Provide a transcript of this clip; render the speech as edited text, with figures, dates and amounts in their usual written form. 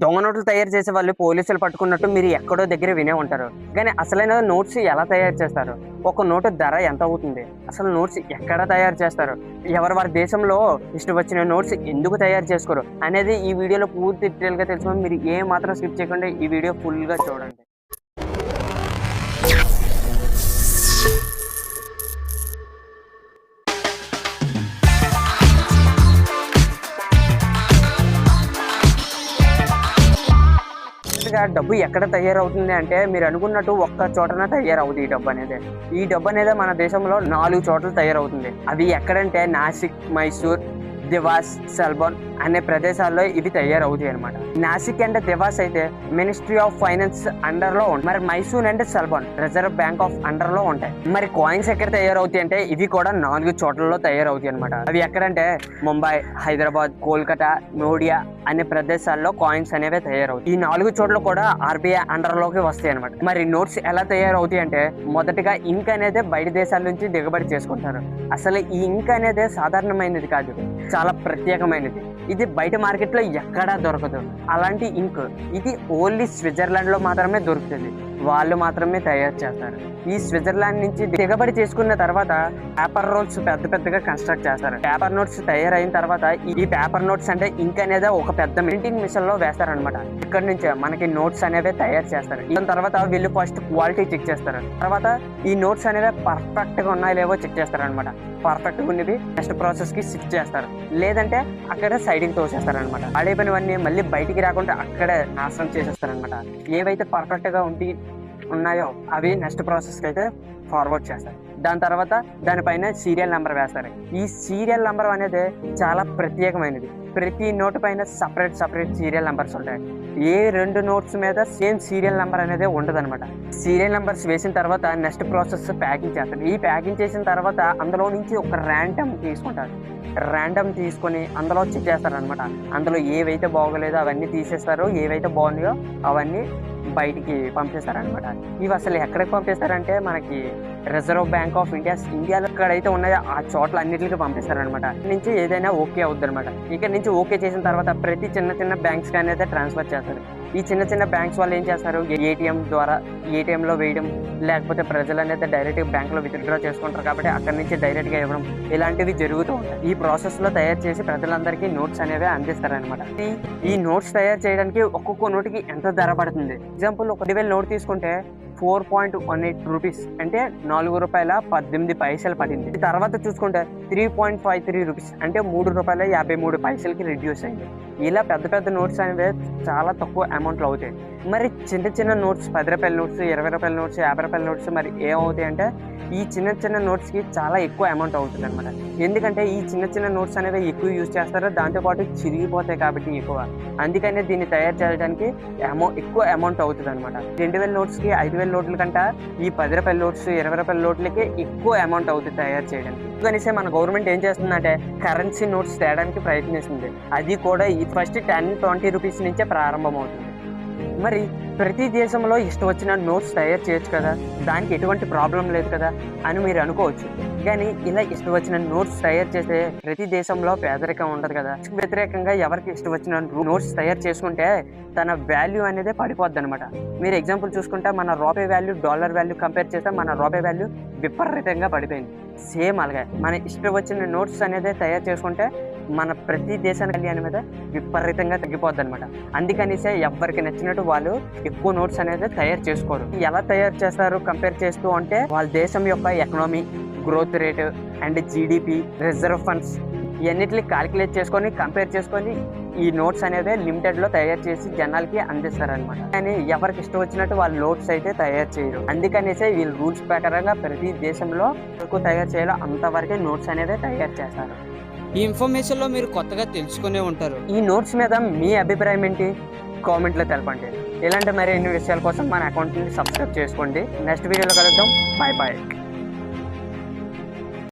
దొంగ నోట్లు తయారు చేసే వాళ్ళు పోలీసులు పట్టుకున్నట్టు మీరు ఎక్కడో దగ్గర వినే ఉంటారు. కానీ అసలైన నోట్స్ ఎలా తయారు చేస్తారు? ఒక నోటు ధర ఎంత అవుతుంది? అసలు నోట్స్ ఎక్కడ తయారు చేస్తారు? ఎవరి వారి దేశంలో ఇష్టం వచ్చిన నోట్స్ ఎందుకు తయారు చేసుకోరు అనేది ఈ వీడియోలో పూర్తి డీటెయిల్గా తెలుసుకొని మీరు ఏ మాత్రం స్కిప్ చేయకుండా ఈ వీడియో ఫుల్గా చూడండి. డబ్బు ఎక్కడ తయారవుతుంది అంటే మీరు అనుకున్నట్టు ఒక్క చోటన తయారవుతుంది ఈ డబ్బు అనేది మన దేశంలో 4 చోట్ల తయారవుతుంది. అవి ఎక్కడంటే నాసిక్, మైసూర్, దివాస్, సల్బోన్ అనే ప్రదేశాల్లో ఇవి తయారవుతాయి అనమాట. నాసిక్ అండ్ దివాస్ అయితే మినిస్ట్రీ ఆఫ్ ఫైనాన్స్ అండర్ లో ఉంటాయి. మరి మైసూర్ అండ్ సల్బోన్ రిజర్వ్ బ్యాంక్ ఆఫ్ అండర్ లో ఉంటాయి. మరి కాయిన్స్ ఎక్కడ తయారవుతాయి అంటే ఇవి కూడా 4 చోట్లలో తయారవుతాయి అనమాట. అవి ఎక్కడంటే ముంబై, హైదరాబాద్, కోల్కతా, నోడియా అనే ప్రదేశాల్లో కాయిన్స్ అనేవి తయారవుతాయి. ఈ 4 చోట్ల కూడా ఆర్బీఐ అండర్ లోకి వస్తాయి అనమాట. మరి నోట్స్ ఎలా తయారవుతాయి అంటే మొదటగా ఇంక్ అనేది బయట దేశాల నుంచి దిగుబడి చేసుకుంటారు. అసలు ఈ ఇంక్ అనేది సాధారణమైనది కాదు, చాలా ప్రత్యేకమైనది. ఇది బయట మార్కెట్లో ఎక్కడా దొరకదు. అలాంటి ఇంక్ ఇది ఓన్లీ స్విట్జర్లాండ్ లో మాత్రమే దొరుకుతుంది. వాళ్ళు మాత్రమే తయారు చేస్తారు. ఈ స్విట్జర్లాండ్ నుంచి దిగబడి చేసుకున్న తర్వాత పేపర్ నోట్స్ పెద్దగా కన్స్ట్రక్ట్ చేస్తారు. పేపర్ నోట్స్ తయారైన తర్వాత ఈ పేపర్ నోట్స్ అంటే ఇంక్ అనేది ఒక పెద్ద ప్రింటింగ్ మిషన్ లో వేస్తారనమాట. ఇక్కడ నుంచి మనకి నోట్స్ అనేవి తయారు చేస్తారు. దాని తర్వాత వీళ్ళు ఫస్ట్ క్వాలిటీ చెక్ చేస్తారు. తర్వాత ఈ నోట్స్ అనేవి పర్ఫెక్ట్ గా ఉన్నాయో లేవో చెక్ చేస్తారు అనమాట. పర్ఫెక్ట్ గా ఉన్నవి నెక్స్ట్ ప్రాసెస్ కి షిఫ్ట్ చేస్తారు, లేదంటే అక్కడ సైడింగ్ తోసేస్తారు అనమాట. ఆడైపోయినవన్నీ మళ్ళీ బయటికి రాకుండా అక్కడే నాశనం చేసేస్తారు అనమాట. ఏవైతే పర్ఫెక్ట్ గా ఉన్నాయో అవి నెక్స్ట్ ప్రాసెస్కి అయితే ఫార్వర్డ్ చేస్తారు. దాని తర్వాత దానిపైన సీరియల్ నెంబర్ వేస్తారు. ఈ సీరియల్ నెంబర్ అనేది చాలా ప్రత్యేకమైనది. ప్రతి నోటు పైన సపరేట్ సీరియల్ నెంబర్స్ ఉంటాయి. ఏ 2 నోట్స్ మీద సేమ్ సీరియల్ నెంబర్ అనేది ఉండదు అనమాట. సీరియల్ నెంబర్స్ వేసిన తర్వాత నెక్స్ట్ ప్రాసెస్ ప్యాకింగ్ చేస్తారు. ఈ ప్యాకింగ్ చేసిన తర్వాత అందులో నుంచి ఒక ర్యాండమ్ తీసుకుంటారు. ర్యాండమ్ తీసుకొని అందులో చెక్ చేస్తారు అనమాట. అందులో ఏవైతే బాగోలేదో అవన్నీ తీసేస్తారు, ఏవైతే బాగున్నాయో అవన్నీ బయటికి పంపిస్తారనమాట. ఇవి అసలు ఎక్కడికి పంపిస్తారంటే మనకి రిజర్వ్ బ్యాంక్ ఆఫ్ ఇండియాలో ఎక్కడైతే ఉన్నాయో ఆ చోట్ల అన్నింటికి పంపిస్తారనమాట. నుంచి ఏదైనా ఓకే అవుద్ది అనమాట. ఇక్కడ నుంచి ఓకే చేసిన తర్వాత ప్రతి చిన్న బ్యాంక్స్ కానీ అయితే ట్రాన్స్ఫర్ చేస్తారు. ఈ చిన్న బ్యాంక్స్ వాళ్ళు ఏం చేస్తారు, ఏటీఎం ద్వారా ఏటీఎంలో వేయడం, లేకపోతే ప్రజలు అనేది డైరెక్ట్గా బ్యాంకులో విత్డ్రా చేసుకుంటారు కాబట్టి అక్కడి నుంచి డైరెక్ట్గా ఇవ్వడం, ఇలాంటివి జరుగుతూ ఉంటాయి. ఈ ప్రాసెస్లో తయారు చేసి ప్రజలందరికీ నోట్స్ అనేవి అందిస్తారనమాట. ఈ నోట్స్ తయారు చేయడానికి ఒక్కొక్క నోటుకి ఎంత ధర పడుతుంది? ఎగ్జాంపుల్ ఒక 20,000 నోట్ తీసుకుంటే 4.18 రూపీస్ అంటే ₹4.18 పడింది. తర్వాత చూసుకుంటే 3.53 రూపీస్ అంటే ₹3.53కి రిడ్యూస్ అయింది. ఇలా పెద్ద నోట్స్ అనేవి చాలా తక్కువ అమౌంట్లో అవుతాయి. మరి చిన్న నోట్స్ ₹10 నోట్స్, ₹20 నోట్స్, ₹50 నోట్స్ మరి ఏమవుతాయి అంటే ఈ చిన్న నోట్స్కి చాలా ఎక్కువ అమౌంట్ అవుతుంది అనమాట. ఎందుకంటే ఈ చిన్న నోట్స్ అనేవి ఎక్కువ యూజ్ చేస్తారు, దాంతోపాటు చిరిగిపోతాయి కాబట్టి ఎక్కువ. అందుకనే దీన్ని తయారు చేయడానికి ఎక్కువ అమౌంట్ అవుతుంది అనమాట. 2,000 నోట్స్కి 5,000 నోట్ల కంటే ఈ ₹10 నోట్స్, ₹20 నోట్లకి ఎక్కువ అమౌంట్ అవుతుంది తయారు చేయడానికి. కనీసే మన గవర్నమెంట్ ఏం చేస్తుందంటే కరెన్సీ నోట్స్ తేయడానికి ప్రయత్నిస్తుంది. అది కూడా ఈ ఫస్ట్ 10-20 రూపీస్ నుంచే ప్రారంభమవుతుంది. మరి ప్రతి దేశంలో ఇష్టం వచ్చిన నోట్స్ తయారు చేయొచ్చు కదా, దానికి ఎటువంటి ప్రాబ్లం లేదు కదా అని మీరు అనుకోవచ్చు. కానీ ఇలా ఇష్టం వచ్చిన నోట్స్ తయారు చేసే ప్రతి దేశంలో పేదరికం ఉండదు కదా. వ్యతిరేకంగా ఎవరికి ఇష్టం వచ్చిన నోట్స్ తయారు చేసుకుంటే తన వాల్యూ అనేది పడిపోద్ది అనమాట. మీరు ఎగ్జాంపుల్ చూసుకుంటే మన రూపాయి వాల్యూ డాలర్ వాల్యూ కంపేర్ చేస్తే మన రూపాయి వాల్యూ విపరీతంగా పడిపోయింది. సేమ్ అలాగే మన ఇష్టం వచ్చిన నోట్స్ అనేది తయారు చేసుకుంటే మన ప్రతి దేశానికి అనేది విపరీతంగా తగ్గిపోద్ది అనమాట. అందుకనిసే ఎవరికి నచ్చినట్టు వాళ్ళు ఎక్కువ నోట్స్ అనేది తయారు చేసుకోరు. ఎలా తయారు చేస్తారు కంపేర్ చేస్తూ అంటే వాళ్ళ దేశం యొక్క economy, growth rate and GDP, reserve funds ఇవన్నిటిని క్యాలిక్యులేట్ చేసుకొని కంపేర్ చేసుకొని ఈ నోట్స్ అనేది లిమిటెడ్లో తయారు చేసి జనాలకి అందిస్తారనమాట. కానీ ఎవరికి ఇష్టం వచ్చినట్టు వాళ్ళు నోట్స్ అయితే తయారు చేయరు. అందుకనేసే వీళ్ళు రూల్స్ ప్రకారంగా ప్రతి దేశంలో ఎక్కువ తయారు చేయాలో అంతవరకే నోట్స్ అనేది తయారు చేస్తారు. ఈ ఇన్ఫర్మేషన్లో మీరు కొత్తగా తెలుసుకునే ఉంటారు. ఈ నోట్స్ మీద మీ అభిప్రాయం ఏంటి? కామెంట్లో తెలపండి. ఇలాంటి మరిన్ని విషయాల కోసం మన అకౌంట్ని సబ్స్క్రైబ్ చేసుకోండి. నెక్స్ట్ వీడియోలో కలుద్దాం. బాయ్.